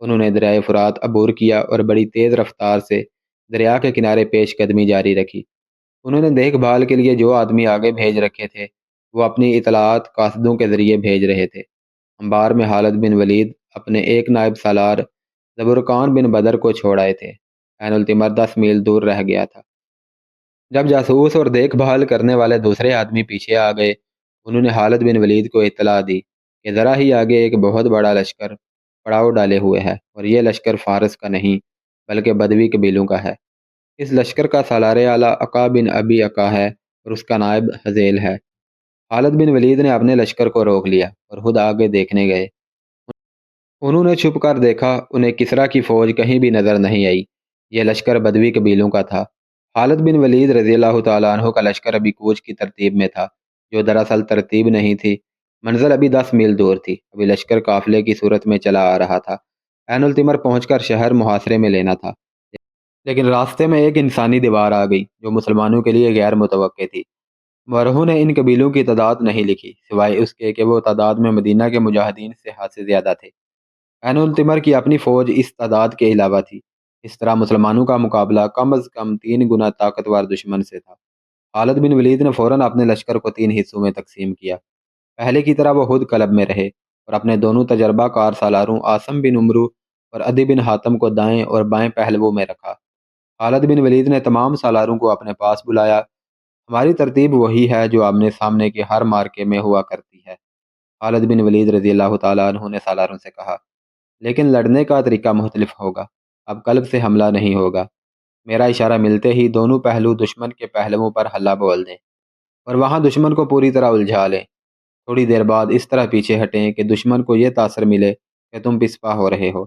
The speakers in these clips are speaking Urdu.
انہوں نے دریائے فرات عبور کیا اور بڑی تیز رفتار سے دریا کے کنارے پیش قدمی جاری رکھی۔ انہوں نے دیکھ بھال کے لیے جو آدمی آگے بھیج رکھے تھے وہ اپنی اطلاعات قاصدوں کے ذریعے بھیج رہے تھے۔ انبار میں خالد بن ولید اپنے ایک نائب سالار زبرقان بن بدر کو چھوڑ آئے تھے۔ عین التمر 10 میل دور رہ گیا تھا۔ جب جاسوس اور دیکھ بھال کرنے والے دوسرے آدمی پیچھے آ گئے، انہوں نے خالد بن ولید کو اطلاع دی کہ ذرا ہی آگے ایک بہت بڑا لشکر پڑاؤ ڈالے ہوئے ہے، اور یہ لشکر فارس کا نہیں بلکہ بدوی قبیلوں کا ہے۔ اس لشکر کا سالار اعلیٰ عقا بن ابی عقا ہے اور اس کا نائب حذیل ہے۔ خالد بن ولید نے اپنے لشکر کو روک لیا اور خود آگے دیکھنے گئے۔ انہوں نے چھپ کر دیکھا، انہیں کسریٰ کی فوج کہیں بھی نظر نہیں آئی۔ یہ لشکر بدوی قبیلوں کا تھا۔ خالد بن ولید رضی اللہ تعالیٰ عنہ کا لشکر ابھی کوچ کی ترتیب میں تھا، جو دراصل ترتیب نہیں تھی۔ منزل ابھی 10 میل دور تھی۔ ابھی لشکر قافلے کی صورت میں چلا آ رہا تھا۔ عین التمر پہنچ کر شہر محاصرے میں لینا تھا، لیکن راستے میں ایک انسانی دیوار آ گئی جو مسلمانوں کے لیے غیر متوقع تھی۔ مرہون نے ان قبیلوں کی تعداد نہیں لکھی، سوائے اس کے کہ وہ تعداد میں مدینہ کے مجاہدین سے حد سے زیادہ تھے۔ عین التمر کی اپنی فوج اس تعداد کے علاوہ تھی۔ اس طرح مسلمانوں کا مقابلہ کم از کم 3 گنا طاقتور دشمن سے تھا۔ خالد بن ولید نے فوراً اپنے لشکر کو 3 حصوں میں تقسیم کیا۔ پہلے کی طرح وہ خود قلب میں رہے اور اپنے دونوں تجربہ کار سالاروں عاصم بن عمرو اور عدی بن حاتم کو دائیں اور بائیں پہلووں میں رکھا۔ خالد بن ولید نے تمام سالاروں کو اپنے پاس بلایا۔ ہماری ترتیب وہی ہے جو آمنے سامنے کے ہر مارکے میں ہوا کرتی ہے، خالد بن ولید رضی اللہ تعالیٰ عنہ نے سالاروں سے کہا، لیکن لڑنے کا طریقہ مختلف ہوگا۔ اب قلب سے حملہ نہیں ہوگا۔ میرا اشارہ ملتے ہی دونوں پہلو دشمن کے پہلوؤں پر حلہ بول دیں اور وہاں دشمن کو پوری طرح الجھا لیں۔ تھوڑی دیر بعد اس طرح پیچھے ہٹیں کہ دشمن کو یہ تاثر ملے کہ تم پسپا ہو رہے ہو۔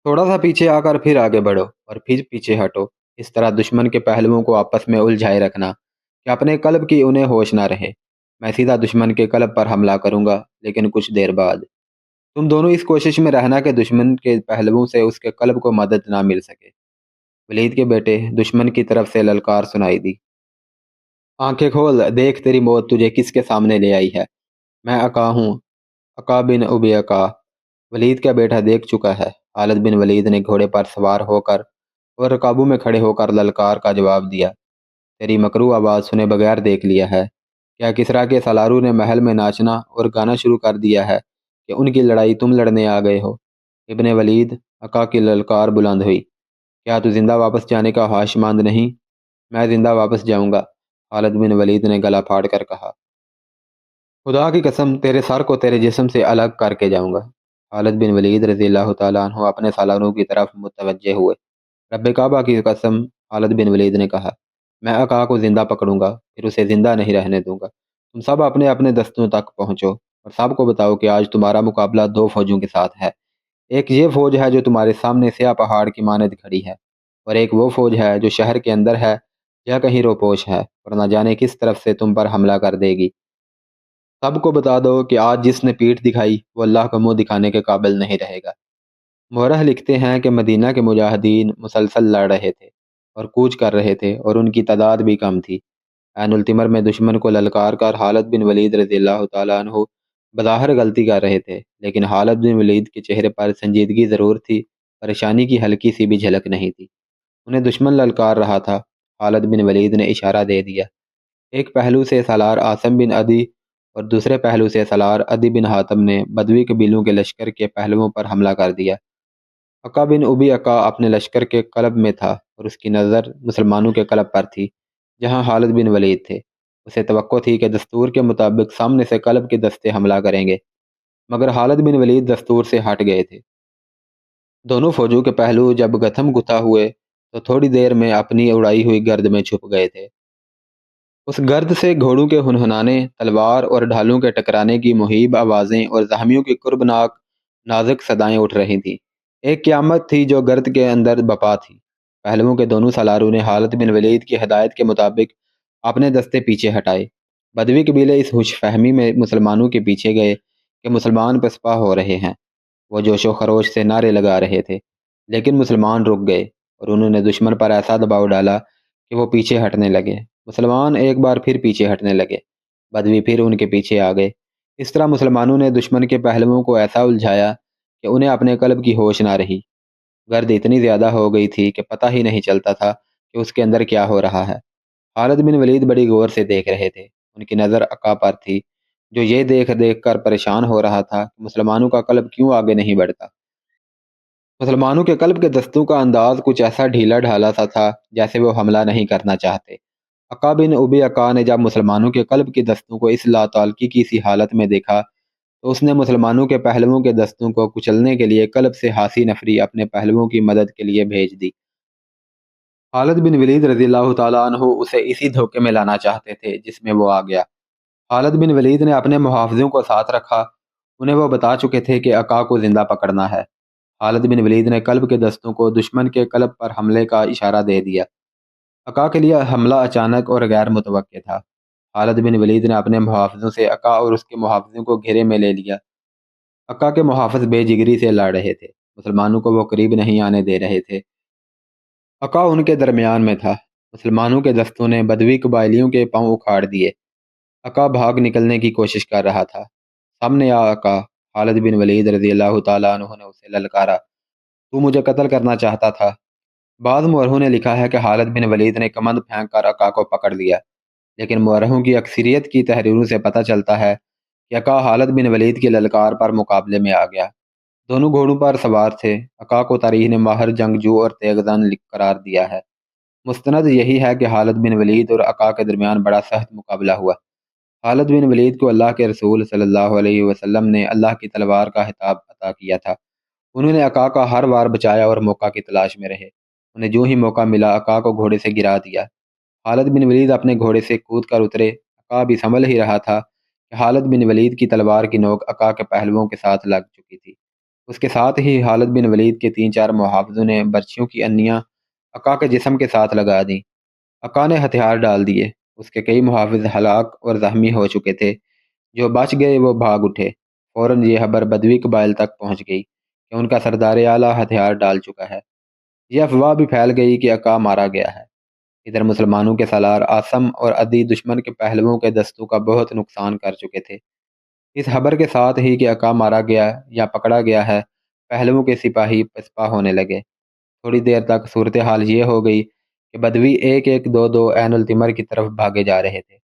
تھوڑا سا پیچھے آ کر پھر آگے بڑھو اور پھر پیچھے ہٹو۔ اس طرح دشمن کے پہلوؤں کو آپس میں الجھائے رکھنا کہ اپنے قلب کی انہیں ہوش نہ رہے۔ میں سیدھا دشمن کے قلب پر حملہ کروں گا، لیکن کچھ دیر بعد تم دونوں اس کوشش میں رہنا کہ دشمن کے پہلوؤں سے اس کے قلب کو مدد نہ مل سکے۔ ولید کے بیٹے، دشمن کی طرف سے للکار سنائی دی۔ آنکھیں کھول، دیکھ تیری موت تجھے کس کے سامنے لے آئی ہے۔ میں عقا ہوں، عقا بن ابی عقا، ولید کا بیٹا دیکھ چکا ہے۔ خالد بن ولید نے گھوڑے پر سوار ہو کر اور رکابوں میں کھڑے ہو کر للکار کا جواب دیا۔ تیری مکروہ آواز سنے بغیر دیکھ لیا ہے۔ کیا کسریٰ کے سالاروں نے محل میں ناچنا اور گانا شروع کر دیا ہے کہ ان کی لڑائی تم لڑنے آ گئے ہو؟ ابن ولید، عقا کی للکار بلند ہوئی۔ کیا تو زندہ واپس جانے کا خواہشمند نہیں؟ میں زندہ واپس جاؤں گا، خالد بن ولید نے گلا پھاڑ کر کہا۔ خدا کی قسم، تیرے سر کو تیرے جسم سے الگ کر کے جاؤں گا۔ خالد بن ولید رضی اللہ تعالیٰ عنہ اپنے سالاروں کی طرف متوجہ ہوئے۔ رب کعبہ کی قسم، خالد بن ولید نے کہا، میں عقا کو زندہ پکڑوں گا، پھر اسے زندہ نہیں رہنے دوں گا۔ تم سب اپنے اپنے دستوں تک پہنچو اور سب کو بتاؤ کہ آج تمہارا مقابلہ 2 فوجوں کے ساتھ ہے۔ ایک یہ فوج ہے جو تمہارے سامنے سیاہ پہاڑ کی مانند کھڑی ہے، اور ایک وہ فوج ہے جو شہر کے اندر ہے یا کہیں روپوش ہے اور نہ جانے کس طرف سے تم پر حملہ کر دے گی۔ سب کو بتا دو کہ آج جس نے پیٹھ دکھائی وہ اللہ کو منہ دکھانے کے قابل نہیں رہے گا۔ مورخ لکھتے ہیں کہ مدینہ کے مجاہدین مسلسل لڑ رہے تھے اور کوچ کر رہے تھے اور ان کی تعداد بھی کم تھی۔ عین التمر میں دشمن کو للکار کر خالد بن ولید رضی اللہ تعالیٰ عنہ بظاہر غلطی کر رہے تھے، لیکن خالد بن ولید کے چہرے پر سنجیدگی ضرور تھی، پریشانی کی ہلکی سی بھی جھلک نہیں تھی۔ انہیں دشمن للکار رہا تھا۔ خالد بن ولید نے اشارہ دے دیا۔ ایک پہلو سے سالار عاصم بن عدی اور دوسرے پہلو سے سالار عدی بن حاتم نے بدوی قبیلوں کے لشکر کے پہلوؤں پر حملہ کر دیا۔ عقا بن ابی عقا اپنے لشکر کے قلب میں تھا اور اس کی نظر مسلمانوں کے قلب پر تھی جہاں خالد بن ولید تھے۔ اسے توقع تھی کہ دستور کے مطابق سامنے سے قلب کے دستے حملہ کریں گے، مگر خالد بن ولید دستور سے ہٹ گئے تھے۔ دونوں فوجوں کے پہلو جب گتھم گتھا ہوئے تو تھوڑی دیر میں اپنی اڑائی ہوئی گرد میں چھپ گئے تھے۔ اس گرد سے گھوڑوں کے ہنہنانے، تلوار اور ڈھالوں کے ٹکرانے کی مہیب آوازیں اور زخمیوں کی کربناک نازک صدائیں اٹھ رہی تھیں۔ ایک قیامت تھی جو گرد کے اندر بپا تھی۔ پہلوؤں کے دونوں سالاروں نے خالد بن ولید کی ہدایت کے مطابق اپنے دستے پیچھے ہٹائے۔ بدوی قبیلے اس خوش فہمی میں مسلمانوں کے پیچھے گئے کہ مسلمان پسپا ہو رہے ہیں۔ وہ جوش و خروش سے نعرے لگا رہے تھے، لیکن مسلمان رک گئے اور انہوں نے دشمن پر ایسا دباؤ ڈالا کہ وہ پیچھے ہٹنے لگے۔ مسلمان ایک بار پھر پیچھے ہٹنے لگے، بدوی پھر ان کے پیچھے آ گئے۔ اس طرح مسلمانوں نے دشمن کے پہلوؤں کو ایسا الجھایا کہ انہیں اپنے قلب کی ہوش نہ رہی۔ گرد اتنی زیادہ ہو گئی تھی کہ پتہ ہی نہیں چلتا تھا کہ اس کے اندر کیا ہو رہا ہے۔ خالد بن ولید بڑی غور سے دیکھ رہے تھے۔ ان کی نظر عقا پر تھی، جو یہ دیکھ دیکھ کر پریشان ہو رہا تھا کہ مسلمانوں کا قلب کیوں آگے نہیں بڑھتا۔ مسلمانوں کے قلب کے دستوں کا انداز کچھ ایسا ڈھیلا ڈھالا سا تھا جیسے وہ حملہ نہیں کرنا چاہتے۔ عقا بن ابی عقا نے جب مسلمانوں کے قلب کے دستوں کو اس لاتعلقی کی سی حالت میں دیکھا تو اس نے مسلمانوں کے پہلوؤں کے دستوں کو کچلنے کے لیے قلب سے ہاسی نفری اپنے پہلوؤں کی مدد کے لیے بھیج دی۔ خالد بن ولید رضی اللہ تعالیٰ عنہ اسے اسی دھوکے میں لانا چاہتے تھے جس میں وہ آ گیا۔ خالد بن ولید نے اپنے محافظوں کو ساتھ رکھا۔ انہیں وہ بتا چکے تھے کہ عقا کو زندہ پکڑنا ہے۔ خالد بن ولید نے قلب کے دستوں کو دشمن کے قلب پر حملے کا اشارہ دے دیا۔ عقا کے لیے حملہ اچانک اور غیر متوقع تھا۔ خالد بن ولید نے اپنے محافظوں سے عقا اور اس کے محافظوں کو گھیرے میں لے لیا۔ عقا کے محافظ بے جگری سے لڑ رہے تھے، مسلمانوں کو وہ قریب نہیں آنے دے رہے تھے۔ عقا ان کے درمیان میں تھا۔ مسلمانوں کے دستوں نے بدوی قبائلیوں کے پاؤں اکھاڑ دیے۔ عقا بھاگ نکلنے کی کوشش کر رہا تھا۔ سامنے آ عقا، خالد بن ولید رضی اللہ تعالیٰ عنہ نے اسے للکارا، تو مجھے قتل کرنا چاہتا تھا؟ بعض مورخوں نے لکھا ہے کہ خالد بن ولید نے کمند پھینک کر عقا کو پکڑ لیا، لیکن مورخوں کی اکثریت کی تحریروں سے پتہ چلتا ہے کہ عقا خالد بن ولید کی للکار پر مقابلے میں آ گیا۔ دونوں گھوڑوں پر سوار تھے۔ عقا کو تاریخ نے ماہر جنگجو اور تیز دان قرار دیا ہے۔ مستند یہی ہے کہ خالد بن ولید اور عقا کے درمیان بڑا سخت مقابلہ ہوا۔ خالد بن ولید کو اللہ کے رسول صلی اللہ علیہ وسلم نے اللہ کی تلوار کا خطاب عطا کیا تھا۔ انہوں نے عقا کا ہر وار بچایا اور موقع کی تلاش میں رہے۔ انہیں جو ہی موقع ملا عقا کو گھوڑے سے گرا دیا۔ خالد بن ولید اپنے گھوڑے سے کود کر اترے۔ عقا بھی سنبھل ہی رہا تھا کہ خالد بن ولید کی تلوار کی نوک عقا کے پہلوؤں کے ساتھ لگ چکی تھی۔ اس کے ساتھ ہی خالد بن ولید کے 3-4 محافظوں نے برچھیوں کی انیاں عقا کے جسم کے ساتھ لگا دیں۔ عقا نے ہتھیار ڈال دیے۔ اس کے کئی محافظ ہلاک اور زخمی ہو چکے تھے۔ جو بچ گئے وہ بھاگ اٹھے۔ فوراً یہ خبر بدوی قبائل تک پہنچ گئی کہ ان کا سردار اعلیٰ ہتھیار ڈال چکا ہے۔ یہ افواہ بھی پھیل گئی کہ عقا مارا گیا ہے۔ ادھر مسلمانوں کے سالار عاصم اور عدی دشمن کے پہلوؤں کے دستوں کا بہت نقصان کر چکے تھے۔ اس خبر کے ساتھ ہی کہ عقا مارا گیا یا پکڑا گیا ہے، پہلوؤں کے سپاہی پسپا ہونے لگے۔ تھوڑی دیر تک صورتحال یہ ہو گئی کہ بدوی ایک ایک دو دو عین التمر کی طرف بھاگے جا رہے تھے۔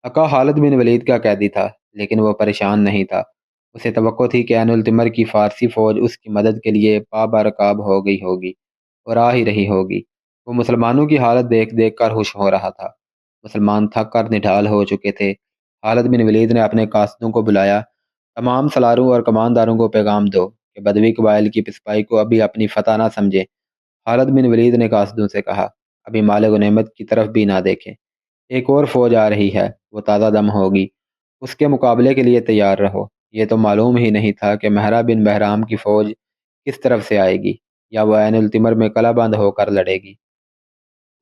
عقا خالد بن ولید کا قیدی تھا، لیکن وہ پریشان نہیں تھا۔ اسے توقع تھی کہ عین التمر کی فارسی فوج اس کی مدد کے لیے پابرکاب ہو گئی ہوگی اور آ ہی رہی ہوگی۔ وہ مسلمانوں کی حالت دیکھ دیکھ کر خوش ہو رہا تھا۔ مسلمان تھک کر نڈھال ہو چکے تھے۔ خالد بن ولید نے اپنے قاصدوں کو بلایا، تمام سلاروں اور کمانداروں کو پیغام دو کہ بدوی قبائل کی پسپائی کو ابھی اپنی فتح نہ سمجھیں۔ خالد بن ولید نے قاصدوں سے کہا، ابھی مال غنیمت کی طرف بھی نہ دیکھیں۔ ایک اور فوج آ رہی ہے، وہ تازہ دم ہوگی، اس کے مقابلے کے لیے تیار رہو۔ یہ تو معلوم ہی نہیں تھا کہ مہرا بن بہرام کی فوج کس طرف سے آئے گی، یا وہ عین التمر میں کلہ بند ہو کر لڑے گی۔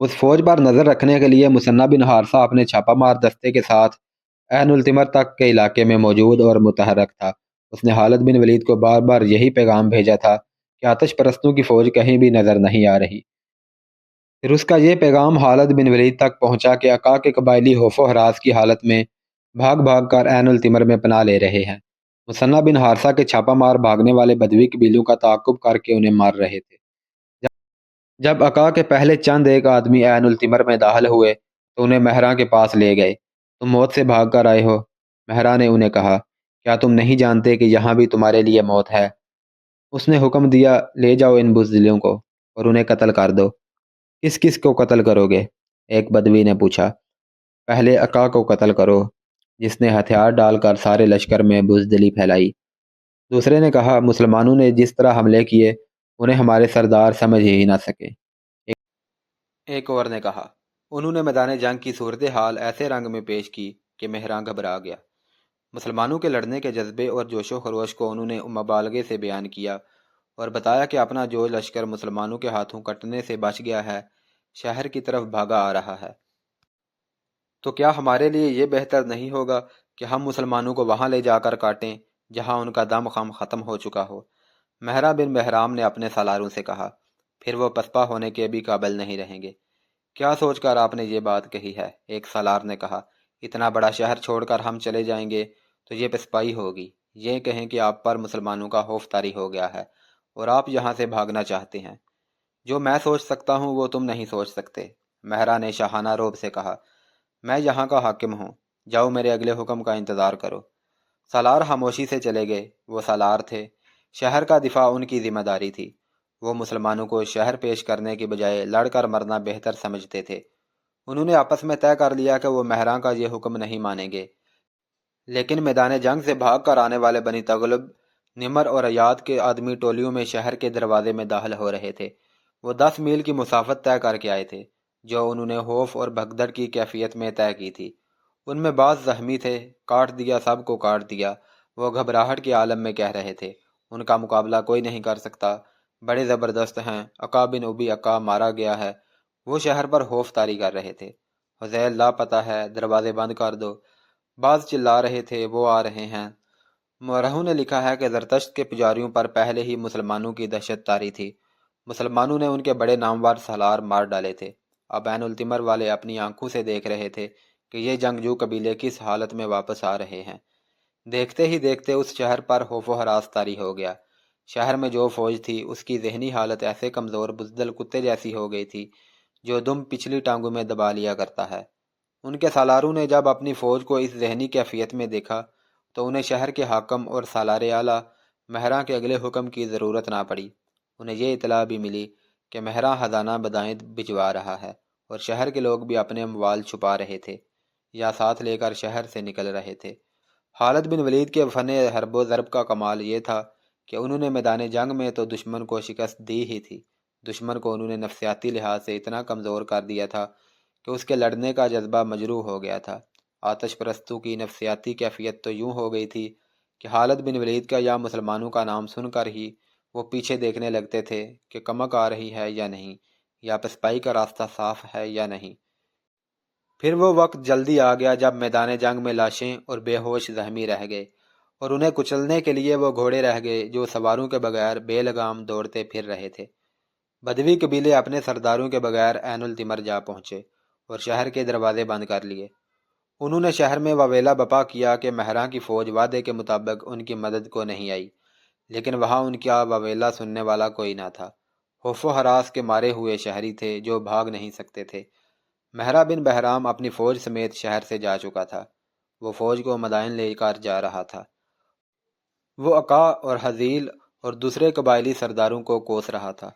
اس فوج پر نظر رکھنے کے لیے مثنی بن حارثہ اپنے چھاپہ مار دستے کے ساتھ عین التمر تک کے علاقے میں موجود اور متحرک تھا۔ اس نے خالد بن ولید کو بار بار یہی پیغام بھیجا تھا کہ آتش پرستوں کی فوج کہیں بھی نظر نہیں آ رہی۔ پھر اس کا یہ پیغام خالد بن ولید تک پہنچا کہ عقا کے قبائلی خوف و ہراس کی حالت میں بھاگ بھاگ کر عین التمر میں پناہ لے رہے ہیں۔ مثنی بن حارثہ کے چھاپہ مار بھاگنے والے بدوی قبیلوں کا تعاقب کر کے انہیں مار رہے تھے۔ جب عقا کے پہلے چند ایک آدمی عین التمر میں داخل ہوئے تو انہیں مہرا کے پاس لے گئے۔ تم موت سے بھاگ کر آئے ہو؟ مہرا نے انہیں کہا، کیا تم نہیں جانتے کہ یہاں بھی تمہارے لیے موت ہے؟ اس نے حکم دیا، لے جاؤ ان بزدلوں کو اور انہیں قتل کر دو۔ کس کس کو قتل کرو گے؟ ایک بدوی نے پوچھا۔ پہلے عقا کو قتل کرو، جس نے ہتھیار ڈال کر سارے لشکر میں بزدلی پھیلائی۔ دوسرے نے کہا، مسلمانوں نے جس طرح حملے کیے انہیں ہمارے سردار سمجھ ہی نہ سکے۔ ایک اور نے کہا، انہوں نے میدان جنگ کی صورتحال ایسے رنگ میں پیش کی کہ مہراں گھبرا گیا۔ مسلمانوں کے لڑنے کے جذبے اور جوش و خروش کو انہوں نے مبالغے سے بیان کیا اور بتایا کہ اپنا جو لشکر مسلمانوں کے ہاتھوں کٹنے سے بچ گیا ہے، شہر کی طرف بھاگا آ رہا ہے، تو کیا ہمارے لیے یہ بہتر نہیں ہوگا کہ ہم مسلمانوں کو وہاں لے جا کر کاٹیں جہاں ان کا دم خم ختم ہو چکا ہو؟ مہرا بن بہرام نے اپنے سالاروں سے کہا، پھر وہ پسپا ہونے کے بھی قابل نہیں رہیں گے۔ کیا سوچ کر آپ نے یہ بات کہی ہے؟ ایک سالار نے کہا، اتنا بڑا شہر چھوڑ کر ہم چلے جائیں گے تو یہ پسپائی ہوگی، یہ کہیں کہ آپ پر مسلمانوں کا خوف طاری ہو گیا ہے اور آپ یہاں سے بھاگنا چاہتے ہیں۔ جو میں سوچ سکتا ہوں وہ تم نہیں سوچ سکتے، مہرا نے شاہانہ روب سے کہا۔ میں یہاں کا حاکم ہوں، جاؤ میرے اگلے حکم کا انتظار کرو۔ سالار خاموشی سے چلے گئے۔ وہ سالار تھے، شہر کا دفاع ان کی ذمہ داری تھی۔ وہ مسلمانوں کو شہر پیش کرنے کی بجائے لڑ کر مرنا بہتر سمجھتے تھے۔ انہوں نے آپس میں طے کر لیا کہ وہ مہراں کا یہ حکم نہیں مانیں گے، لیکن میدان جنگ سے بھاگ کر آنے والے بنی تغلب، نمر اور ایاد کے آدمی ٹولیوں میں شہر کے دروازے میں داخل ہو رہے تھے۔ وہ 10 میل کی مسافت طے کر کے آئے تھے، جو انہوں نے خوف اور بھگدڑ کی کیفیت میں طے کی تھی۔ ان میں بعض زخمی تھے، کاٹ دیا سب کو کاٹ دیا، وہ گھبراہٹ کے عالم میں کہہ رہے تھے۔ ان کا مقابلہ کوئی نہیں کر سکتا، بڑے زبردست ہیں، عقا بن ابی عقا مارا گیا ہے۔ وہ شہر پر خوف طاری کر رہے تھے۔ حذیل لاپتہ ہے، دروازے بند کر دو۔ بعض چلا رہے تھے، وہ آ رہے ہیں۔ مورخوں نے لکھا ہے کہ زرتشت کے پجاریوں پر پہلے ہی مسلمانوں کی دہشت طاری تھی۔ مسلمانوں نے ان کے بڑے نامور سالار مار ڈالے تھے۔ اب عین التمر والے اپنی آنکھوں سے دیکھ رہے تھے کہ یہ جنگجو قبیلے کس حالت میں واپس آ رہے ہیں۔ دیکھتے ہی دیکھتے اس شہر پر خوف و ہراس طاری ہو گیا۔ شہر میں جو فوج تھی اس کی ذہنی حالت ایسے کمزور بزدل کتے جیسی ہو گئی تھی جو دم پچھلی ٹانگوں میں دبا لیا کرتا ہے۔ ان کے سالاروں نے جب اپنی فوج کو اس ذہنی کیفیت میں دیکھا تو انہیں شہر کے حاکم اور سالار اعلیٰ مہراں کے اگلے حکم کی ضرورت نہ پڑی۔ انہیں یہ اطلاع بھی ملی کہ مہراں خزانہ بدائیں بھجوا رہا ہے اور شہر کے لوگ بھی اپنے اموال چھپا رہے تھے یا ساتھ لے کر شہر سے نکل رہے تھے۔ خالد بن ولید کے فن حرب و ضرب کا کمال یہ تھا کہ انہوں نے میدان جنگ میں تو دشمن کو شکست دی ہی تھی، دشمن کو انہوں نے نفسیاتی لحاظ سے اتنا کمزور کر دیا تھا کہ اس کے لڑنے کا جذبہ مجروح ہو گیا تھا۔ آتش پرستوں کی نفسیاتی کیفیت تو یوں ہو گئی تھی کہ خالد بن ولید کا یا مسلمانوں کا نام سن کر ہی وہ پیچھے دیکھنے لگتے تھے کہ کمک آ رہی ہے یا نہیں، یا پسپائی کا راستہ صاف ہے یا نہیں۔ پھر وہ وقت جلدی آ گیا جب میدان جنگ میں لاشیں اور بے ہوش زخمی رہ گئے، اور انہیں کچلنے کے لیے وہ گھوڑے رہ گئے جو سواروں کے بغیر بے لگام دوڑتے پھر رہے تھے۔ بدوی قبیلے اپنے سرداروں کے بغیر عین التمر جا پہنچے اور شہر کے دروازے بند کر لیے۔ انہوں نے شہر میں واویلا بپا کیا کہ مہراں کی فوج وعدے کے مطابق ان کی مدد کو نہیں آئی، لیکن وہاں ان کا واویلا سننے والا کوئی نہ تھا۔ خوف و ہراس کے مارے ہوئے شہری تھے جو بھاگ نہیں سکتے تھے۔ مہرا بن بہرام اپنی فوج سمیت شہر سے جا چکا تھا۔ وہ فوج کو مدائن لے کر جا رہا تھا۔ وہ عقا اور حزیل اور دوسرے قبائلی سرداروں کو کوس رہا تھا۔